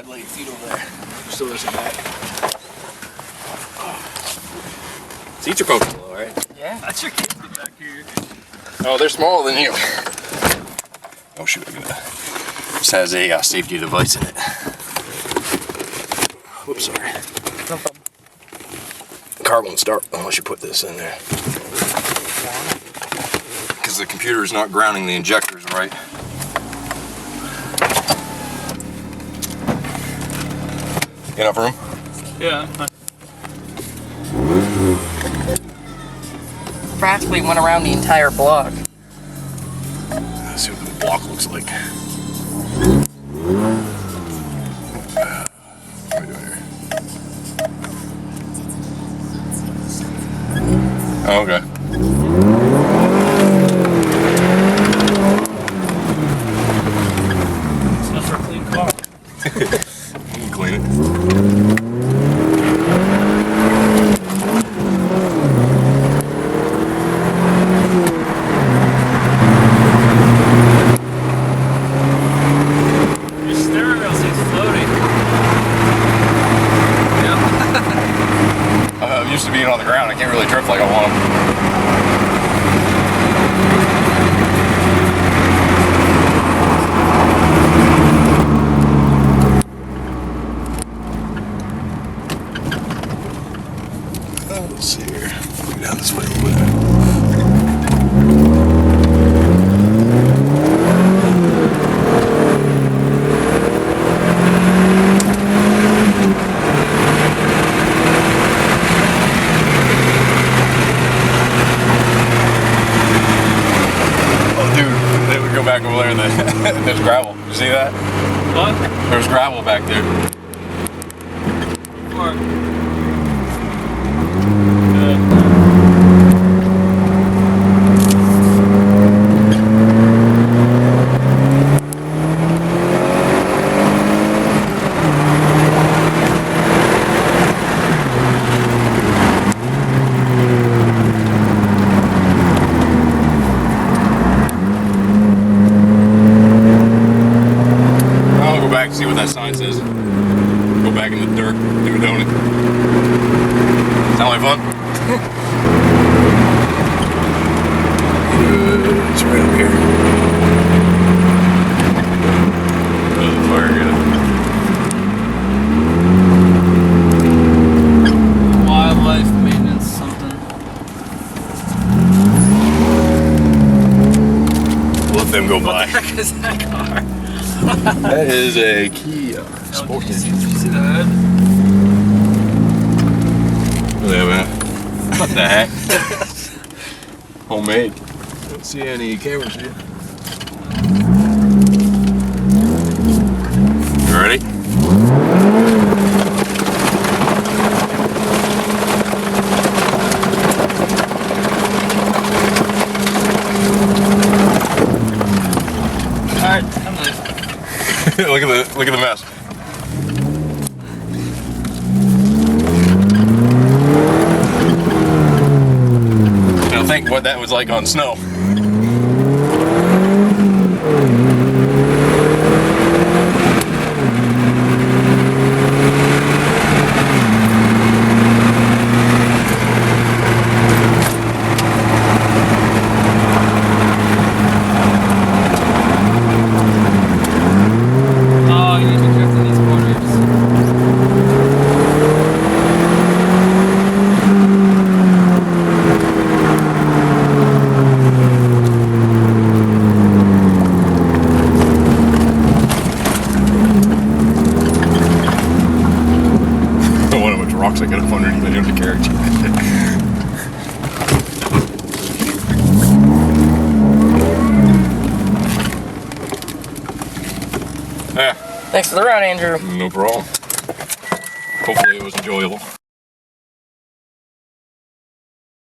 lay your feet over there. Just so there's a back. Seats are comfortable, alright? Yeah. That's your kids back here. Oh, they're smaller than you. Oh shoot, look at that. This has a safety device in it. Whoops, sorry. No problem. The car won't start unless you put this in there. Because the computer is not grounding the injectors right. Enough room? Yeah. Practically went around the entire block. Let's see what the block looks like. What are we doing here? Oh, okay. It's not for a clean car. You can clean it. Your steering wheel seems floating. Yep. I'm used to being on the ground. I can't really drift like I want them. Let's see here. Go down this way a little bit. Oh, dude, they would go back over there and there's gravel. You see that? What? There's gravel back there. Or I'll go back and see what that sign says. Go back in the dirt, do a donut. Sound like fun? It's right up here. Oh, the fire wildlife maintenance something. Let them go by. What the heck is that car? That is a Kia Oh, Sportage. did you see the hood? Look at that. What the heck? Homemade. Don't see any cameras here. You ready? Alright, I'm live. look at the mess. Now think what that was like on snow. Oh, you need to drift in these corners. I wonder how much rocks I get up underneath the undercarriage. Yeah, Thanks for the ride, Andrew. no problem. Hopefully it was enjoyable.